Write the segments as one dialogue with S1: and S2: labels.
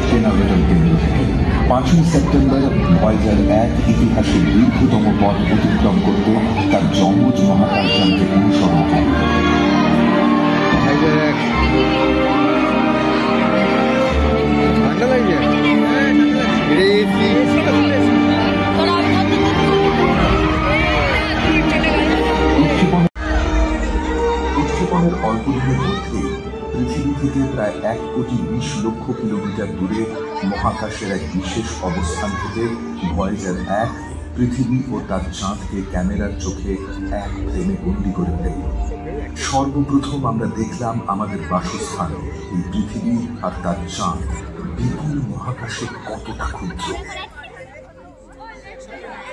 S1: কেনাবেদন কেন্দ্র থেকে। 5ই সেপ্টেম্বর ভয়েজার-1 ইতিহাসের দীর্ঘতম পথ অতিক্রম করতে তার যমজ মহাকাশযানকে অনুসরণ করবে। উৎক্ষেপণের অল্প দিনের মধ্যেই পৃথিবী থেকে প্রায় 1,20,00,000 কিলোমিটার দূরে মহাকাশের এক বিশেষ অবস্থান থেকে ভয়েজার-1 পৃথিবী ও তার চাঁদকে ক্যামেরার চোখে এক ফ্রেমে বন্দী করে ফেলল। সর্বপ্রথম আমরা দেখলাম আমাদের বাসস্থান এই পৃথিবী আর তার চাঁদ বিপুল মহাকাশে কতটা ক্ষুদ্র।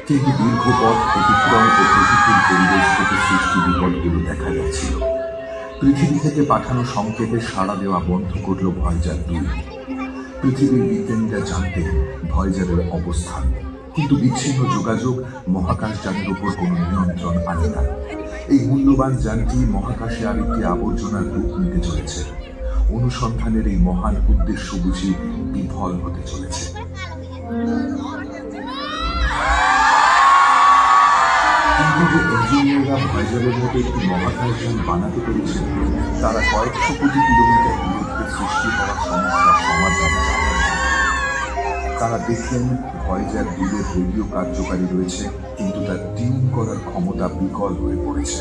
S1: কিন্তু দীর্ঘ পথ অতিক্রম ও প্রতিকূল পরিবেশ থেকে সৃষ্টি বিপদগুলো দেখা যাচ্ছিল। পৃথিবী থেকে পাঠানো সংকেতে সাড়া দেওয়া বন্ধ করল ভয়েজার-2। পৃথিবীর বিজ্ঞানীরা জানতেন ভয়েজারের অবস্থান, কিন্তু বিচ্ছিন্ন যোগাযোগ মহাকাশযানের উপর কোনো নিয়ন্ত্রণ আনে না। এই মূল্যবান যানটি মহাকাশে আরেকটি আবর্জনার রূপ নিতে চলেছে। অনুসন্ধানের এই মহান উদ্দেশ্য বুঝি বিফল হতে চলেছে। কিন্তু যে ইঞ্জিনিয়াররা ভয়েজারের মতো একটি মহাকাশযান বানাতে পেরেছেন, তারা কয়েকশো কোটি কিলোমিটার দূরত্বে সৃষ্টি হওয়া সমস্যার সমাধান জানেন। তারা দেখলেন ভয়েজার-2 রেডিও কার্যকারী রয়েছে, কিন্তু তার টিউন করার ক্ষমতা বিকল হয়ে পড়েছে।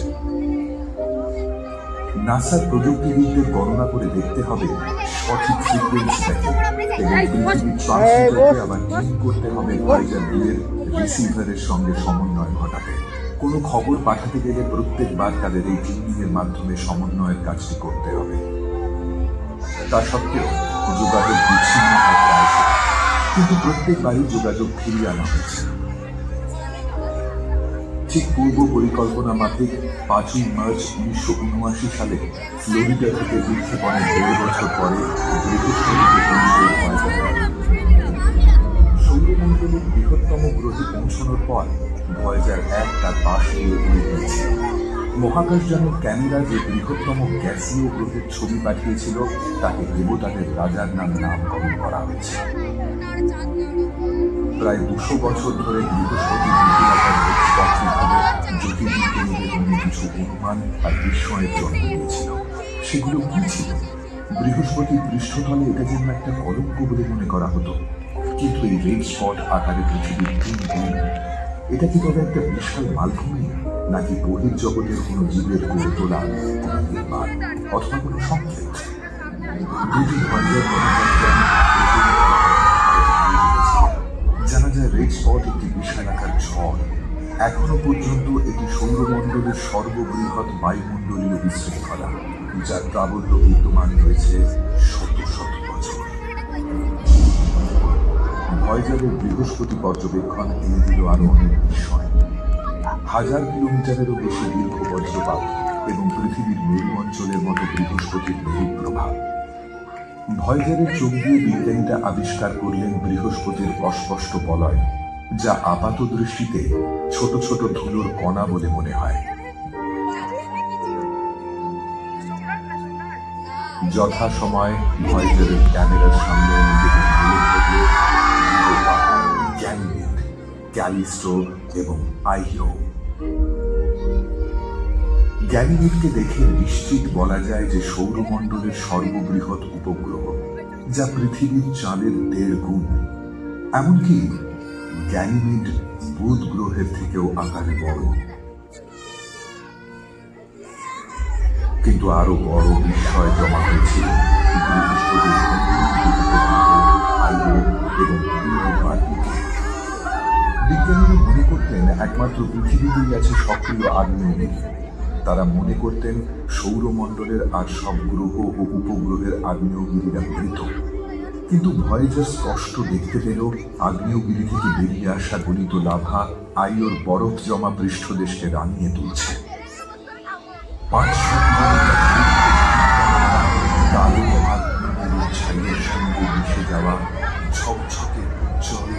S1: নাসার প্রযুক্তিবিদদের গণনা করে দেখতে হবে সঠিক ফ্রিকোয়েন্সিটাকে, এবং পৃথিবীর ট্রান্সমিটারকে আবার টিউন করতে হবে ভয়েজার-2 রিসিভারের সঙ্গে সমন্বয় ঘটাতে। কোনো খবর পাঠাতে গেলে প্রত্যেকবার তাদের এই টিউনিংয়ের মাধ্যমে সমন্বয়ের কাজটি করতে হবে। তা সত্ত্বেও যোগাযোগ বিচ্ছিন্ন হয় প্রায়শই, কিন্তু প্রত্যেকবারই যোগাযোগ ফিরিয়ে আনা হয়েছে। ঠিক পূর্ব পরিকল্পনা মাফিক 5ই মার্চ 1979 সালে ফ্লোরিডা থেকে বিক্ষেপণের 1.5 বছর পরে সৌরমণ্ডলের বৃহত্তম গ্রহে পৌঁছানোর পর ভয়েজার-1 তার পাশ নিয়ে উড়ে গিয়েছে। মহাকাশযানের ক্যামেরা যে বৃহত্তম গ্যাসীয় গ্রহের ছবি পাঠিয়েছিল তাকে দেবতাদের রাজার নামকরণ করা হয়েছে। প্রায় 200 বছর ধরে বৃহস্পতির নির্ভুলতার জ্যোতির্বিজ্ঞানীদের মনে কিছু অনুমান আর বিস্ময়ের জন্ম দিয়েছিল। সেগুলো কি ছিল? বৃহস্পতির পৃষ্ঠতলে এটা যেন একটা কলঙ্ক বলে মনে করা হতো, কিন্তু এই রেড স্পট আকারে পৃথিবীর 3 গুণ। এটা কি তবে একটা বিশাল মালভূমি, নাকি বহির্জগতের কোনো জীবের গড়ে তোলা কোনো নির্মাণ অথবা কোনো সংকেত? দুটি জানা যায় রেড স্পট একটি বিশালাকার ঝড়। এখনো পর্যন্ত এটি সৌরমণ্ডলের সর্ববৃহৎ বায়ুমণ্ডলীয় বিশৃঙ্খলা, যার প্রাবল্য বিদ্যমান রয়েছে শত শত বছর। ভয়েজারের বৃহস্পতি পর্যবেক্ষণ এনে দিল আরো অনেক বিষয়। 1000 কিলোমিটারেরও বেশি দীর্ঘ বজ্রপাত এবং পৃথিবীর মেরু অঞ্চলের মতো বৃহস্পতির মেরু প্রভাব। ভয়েজারের চোখ দিয়ে বিজ্ঞানীরা আবিষ্কার করলেন বৃহস্পতির অস্পষ্ট বলয়, যা আপাত দৃষ্টিতে ছোট ছোট ধুলোর কণা বলে মনে হয়। যথাসময় ভয়েজারের ক্যামেরার সামনে নিজেকে তুলে ধরল গ্যানিমেড, ক্যালিস্টো এবং আইও। গ্যানিমেডকে দেখে নিশ্চিত বলা যায় যে সৌরমণ্ডলের সর্ববৃহৎ উপগ্রহ, যা পৃথিবীর চাঁদের 1.5 গুণ। এমনকি গ্যানিমেড বুধ গ্রহের থেকেও আকারে বড়। কিন্তু আরো বড় বিষয় জমা হয়েছিল বৃহস্পতির আইও এবং বিজ্ঞানীরা মনে করতেন একমাত্র পৃথিবীতেই আছে সক্রিয় আগ্নেয়গিরি। তারা মনে করতেন সৌরমণ্ডলের আর সব গ্রহ ও উপগ্রহের আগ্নেয়গিরিরা মৃত। কিন্তু ভয়েজার স্পষ্ট দেখতে পেল আগ্নেয়গিরি থেকে বেরিয়ে আসা গলিত লাভা আইওর বরফ জমা পৃষ্ঠদেশকে রাঙিয়ে তুলছে। 500 কালো আগ্নেয়গিরির ছাইয়ের সঙ্গে মিশে যাওয়া ঝকঝকে উজ্জ্বল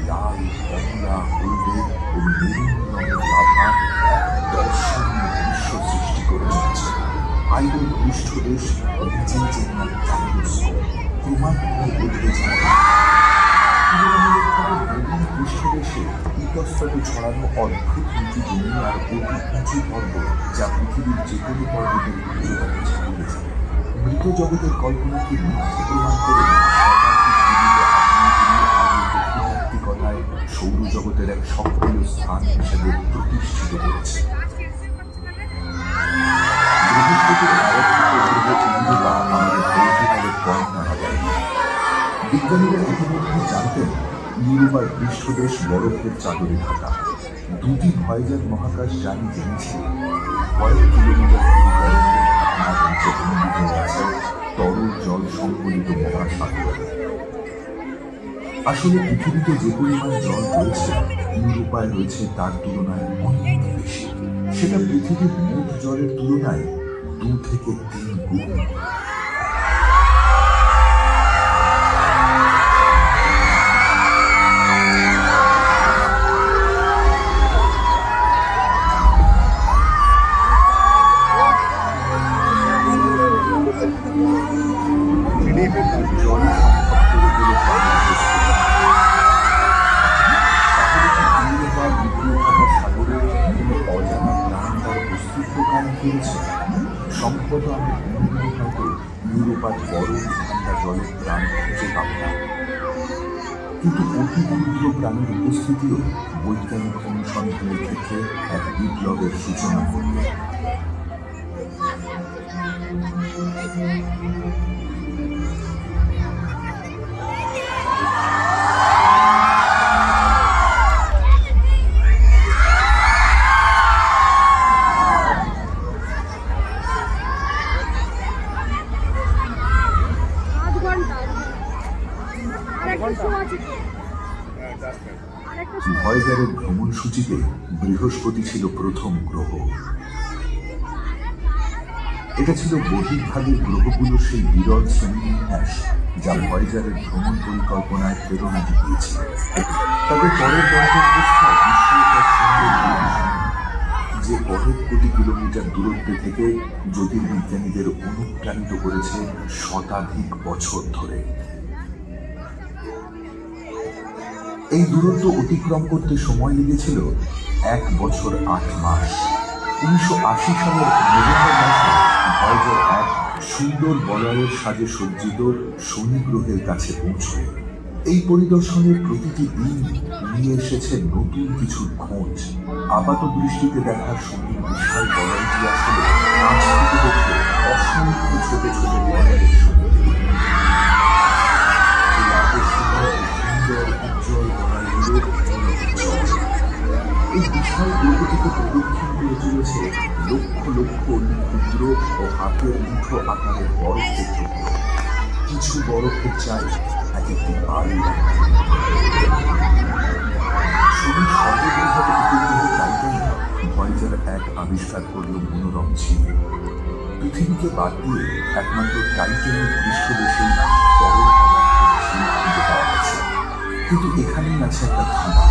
S1: লাল, কমলা, হলদে ও মেরুন রঙের লাভা এক দর্শনীয় দৃশ্য সৃষ্টি করে যাচ্ছে। আইওর পৃষ্ঠদেশ নিজেই যেন ক্যালিডোস্কোপ, ক্রমান্বয়ে বদলে যায়। তুলনামূলকভাবে পৃষ্ঠদেশে ইতস্তত ছড়ানো অদ্ভুত নিচু জমি আর অতি উঁচু পর্বত, যা পৃথিবীর যে কোনো পর্বতের উচ্চতাকে ছাড়িয়ে যায়। মৃত জগতের কল্পনাকে মিথ্যে প্রমাণ করে তাত্ত্বিকতায় সৌরজগতের এক সক্রিয় স্থান হিসেবে প্রতিষ্ঠিত করেছে। বৃহস্পতির আমাদের পৌঁছাকালের পথ নাড়া দেয়। বিজ্ঞানীরা ইতিমধ্যে জানতেন ইউরোপার পৃষ্ঠদেশ বরফের চাদরে ঢাকা। দুটি ভয়েজার মহাকাশ যানই জেনেছিল কয়েক কিলোমিটার আছে তরল জল সংকলিত মহাসাগর। আসলে পৃথিবীতে যে পরিমাণ জল রয়েছে ইউরোপায় রয়েছে তার তুলনায় অনেক বেশি। সেটা পৃথিবীর মোট জলের তুলনায় 2 থেকে 3 গুণ। সম্ভবত আমি হয়তো ইউরোপার বরফ ঠান্ডা জলের প্রাণ খুঁজে পাব না, কিন্তু অতি ক্ষুদ্র প্রাণের উপস্থিতিও বৈজ্ঞানিক অনুসন্ধানের ক্ষেত্রে এক বিপ্লবের সূচনা করল। ভয়েজারের ভ্রমণসূচিতে বৃহস্পতি ছিল প্রথম গ্রহ। এটা ছিল বহির্ভাগের গ্রহগুলোর সেই বিরল শ্রেণীবিন্যাস যা ভয়েজারের ভ্রমণ পরিকল্পনায় প্রেরণা জুগিয়েছিল। তবে পরের গন্তব্যস্থল বিস্ময়কর সুন্দর যে কয়েক কোটি কিলোমিটার দূরত্বে থেকে জ্যোতির্বিজ্ঞানীদের অনুপ্রাণিত করেছে শতাধিক বছর ধরে। এই দূরত্ব অতিক্রম করতে সময় লেগেছিল 1 বছর 8 মাস। 1980 সালের নভেম্বর মাসে ভয়েজার 1 সুন্দর বলয়ের সাজে সজ্জিত শনি গ্রহের কাছে পৌঁছয়। এই পরিদর্শনের প্রতিটি দিন নিয়ে এসেছে নতুন কিছু খোঁজ। আপাত দৃষ্টিতে দেখার শনির বিশাল বলয়টি আসলে কাছ থেকে দেখে অসংখ্য ছোট ছোট বলয়ের সঙ্গে এই বিশাল গ্রহটিকে প্রদক্ষিণ করে চলেছে লক্ষ লক্ষ ক্ষুদ্র ও হাতের মুঠো আকারের বরফের টুকরো। কিছু বরফের চাই এক একটি বাড়ি। শনির সর্ববৃহৎ উপগ্রহ টাইটান ভয়েজার 1 আবিষ্কার করল মনোরম ঝিল। পৃথিবীকে বাদ দিয়ে একমাত্র টাইটানের পৃষ্ঠদেশেই তরল পদার্থের ঝিল খুঁজে পাওয়া গেছে। কিন্তু এখানেই আছে একটা ধাঁধা।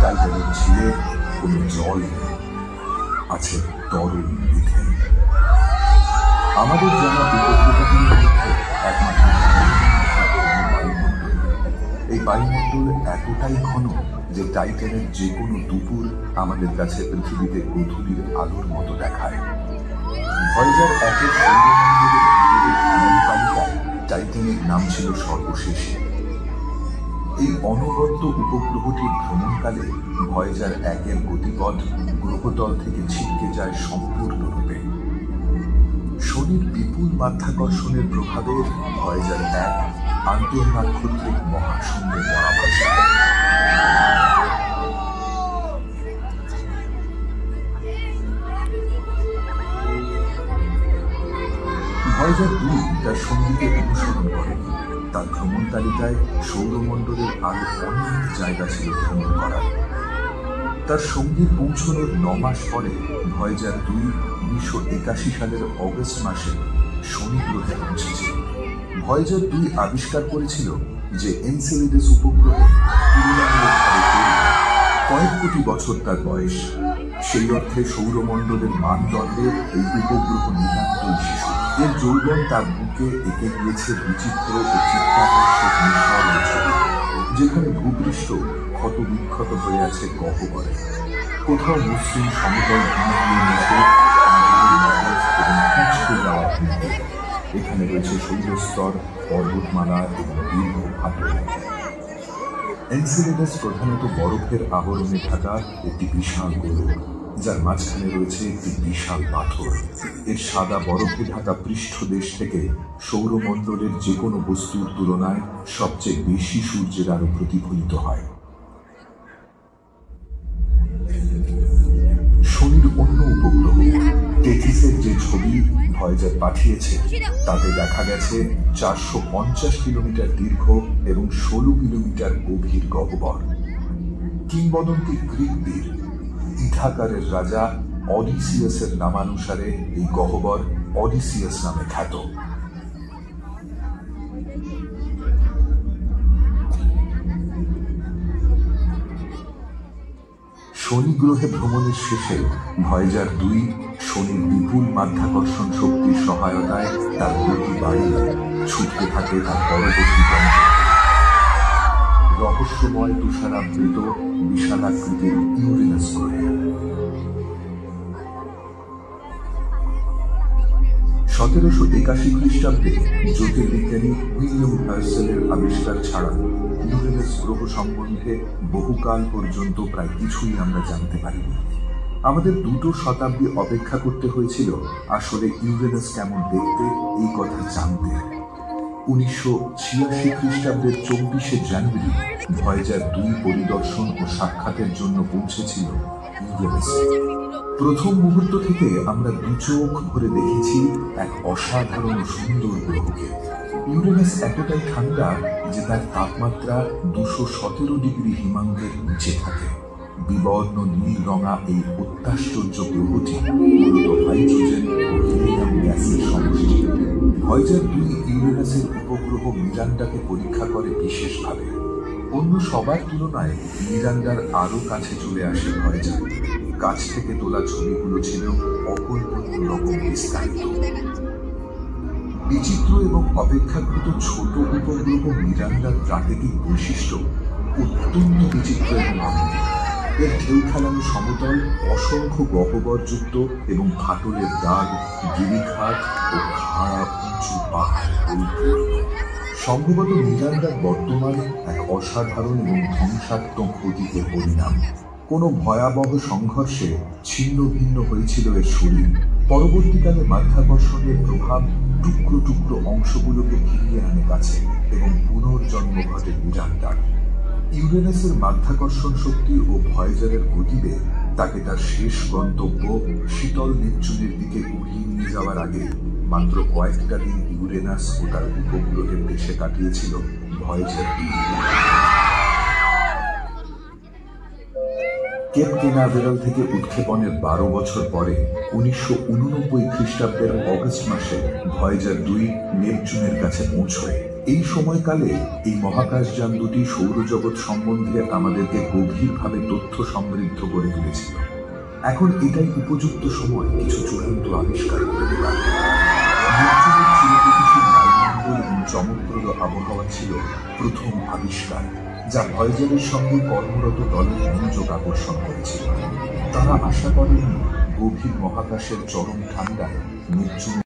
S1: টাইটানের ঝিলে কোনো জল নেই, আছে তরল মিথেন। আমাদের জানা উপগ্রহগুলির মধ্যে একমাত্র বায়ুমণ্ডল। এই বায়ুমণ্ডল এতটাই ঘন যে টাইটানের যে কোনো দুপুর আমাদের কাছে পৃথিবীতে গোধূলির আলোর মতো দেখায়। ভয়েজার 1 সৌরমণ্ডলের তালিকায় টাইটানের নাম ছিল সর্বশেষে। এই অনবদ্য উপগ্রহটির ভ্রমণকালে ভয়েজার 1 গতিপথ গ্রহতল থেকে ছিটকে যায় সম্পূর্ণরূপে। শনির বিপুল মাধ্যাকর্ষণের প্রভাবে ভয়েজার 1 আন্তঃনাক্ষত্রিক মহাশূন্যে পরামর্শ। ভয়েজার 2 তার সঙ্গীকে অনুসরণ করেনি। তার ভ্রমণ তালিকায় সৌরমণ্ডলের আরো অনেক জায়গা ছিল ভ্রমণ করার। তার সঙ্গীর পৌঁছানোর 9 মাস পরে ভয়েজার 2 1981 সালের অগস্ট মাসে শনি গ্রহে পৌঁছেছে। ভয়েজার 2 আবিষ্কার করেছিল যে এনসেলেডাস উপগ্রহ কয়েক কোটি বছর তার বয়স। সেই অর্থে সৌরমণ্ডলের মানদণ্ডে এই উপগ্রহ নিতান্তই শিশু। এর যৌবন তার বুকে এঁকে গিয়েছে বিচিত্র ও চিত্তাকর্ষক মিশর ছবি, যেখানে ভূপৃষ্ঠ ক্ষত বিক্ষত হয়ে আছে গহ্বরে। কোথাও মসৃণ সমতল এখানে রয়েছে শৈলস্তর, পর্বতমালা এবং দীর্ঘ ফাটল। এনসেলেডাস প্রধানত বরফের আবরণে ঢাকা একটি বিশাল গোলক, যার মাঝখানে রয়েছে একটি বিশাল পাথর। এর সাদা বরফে ঢাকা পৃষ্ঠদেশ থেকে সৌরমণ্ডলের যে কোনো বস্তুর তুলনায় সবচেয়ে বেশি সূর্যের আলো প্রতিফলিত হয়। শনির অন্য উপগ্রহ টেথিসের যে ছবি ভয়েজার পাঠিয়েছে তাতে দেখা গেছে 450 কিলোমিটার দীর্ঘ এবং 16 কিলোমিটার গভীর গহ্বর। কিংবদন্তি গ্রিক বীর ইথাকারের রাজা অডিসিয়াসের নামানুসারে এই গহ্বর অডিসিয়াস নামে খ্যাত। শনি গ্রহে ভ্রমণের শেষে ভয়েজার 2 শনির বিপুল মাধ্যাকর্ষণ শক্তির সহায়তায় তার গতি বাড়িয়ে ছুটতে থাকে তার পরবর্তী গন্তব্যে, রহস্যময় তুষারাবৃত বিশালাকৃতির ইউরেনাস গ্রহে। 1781 খ্রিস্টাব্দে জ্যোতির্বিজ্ঞানী উইলিয়াম হার্সেলের আবিষ্কার ছাড়া ইউরেনাস গ্রহ সম্বন্ধে বহুকাল পর্যন্ত প্রায় কিছুই আমরা জানতে পারিনি। আমাদের 2 শতাব্দী অপেক্ষা করতে হয়েছিল আসলে ইউরেনাস কেমন দেখতে এই কথা জানতে। 1986 খ্রিস্টাব্দের 24শে জানুয়ারি ভয়েজার 2 পরিদর্শন ও সাক্ষাতের জন্য পৌঁছেছিল ইউরেনাসে। প্রথম মুহূর্ত থেকে আমরা 2 চোখ ভরে দেখেছি এক অসাধারণ সুন্দর গ্রহকে। ইউরেনাস এতটাই ঠান্ডা যে তার তাপমাত্রা 217 ডিগ্রি হিমাঙ্কের নিচে থাকে। বিবর্ণ নীল রঙা এই অত্যাশ্চর্য গ্রহটি মূলত হাইড্রোজেন ও হিলিয়াম গ্যাসের সমষ্টি। ভয়েজার 2 ইউরেনাসের উপগ্রহ মিরান্ডাকে পরীক্ষা করে বিশেষভাবে। অন্য সবার তুলনায় মিরান্ডার আরো কাছে চলে আসে ভয়েজার। কাছ থেকে তোলা ছবিগুলো ছিল অকল্পনীয় রকম বিস্তারিত। বিচিত্র এবং অপেক্ষাকৃত ছোট উপগ্রহ মিরান্ডার প্রাকৃতিক বৈশিষ্ট্য অত্যন্ত বিচিত্র এবং অনন্য। এর ঢেউ খেলানো সমতল, অসংখ্য গহ্বরযুক্ত এবং ফাটলের দাগ, গিরিখাত ও খাড়া উঁচু পাহাড় পরিপূর্ণ। সম্ভবত মিরান্ডার বর্তমান এক অসাধারণ এবং ধ্বংসাত্মক অতীতের পরিণাম। কোনো ভয়াবহ সংঘর্ষে ছিন্ন ভিন্ন হয়েছিল এর শরীর। পরবর্তীকালে মাধ্যাকর্ষণের প্রভাব টুকরো টুকরো অংশগুলোকে ফিরিয়ে আনে কাছে এবং পুনর্জন্ম ঘটে মিরান্ডার। ইউরেনাসের মাধ্যাকর্ষণ শক্তি ও ভয়েজারের গতিবেগ তাকে তার শেষ গন্তব্য শীতল নেপচুনের দিকে উড়িয়ে নিয়ে যাওয়ার আগে মাত্র কয়েকটা দিন ইউরেনাস ও তার উপগ্রহের দেশে কাটিয়েছিল ভয়েজার 2। কেপ কেনাভেরাল থেকে উৎক্ষেপণের 12 বছর পরে 1989 খ্রিস্টাব্দের অগস্ট মাসে ভয়েজার 2 নেপচুনের কাছে পৌঁছয়। এই সময়কালে এই মহাকাশযান দুটি সৌরজগৎ সম্বন্ধে আমাদেরকে গভীরভাবে তথ্য সমৃদ্ধ করে তুলেছিল। এখন এটাই উপযুক্ত সময় কিছু চূড়ান্ত আবিষ্কার করে দেওয়ার। নেপচুনের চিরপ্রতিশীল বায়ুমণ্ডল এবং চমকপ্রদ আবহাওয়া ছিল প্রথম আবিষ্কার, যা ভয়েজারের সঙ্গে কর্মরত দলের মনোযোগ আকর্ষণ করেছিল। তারা আশা করেন গভীর মহাকাশের চরম ঠান্ডায় নেপচুনের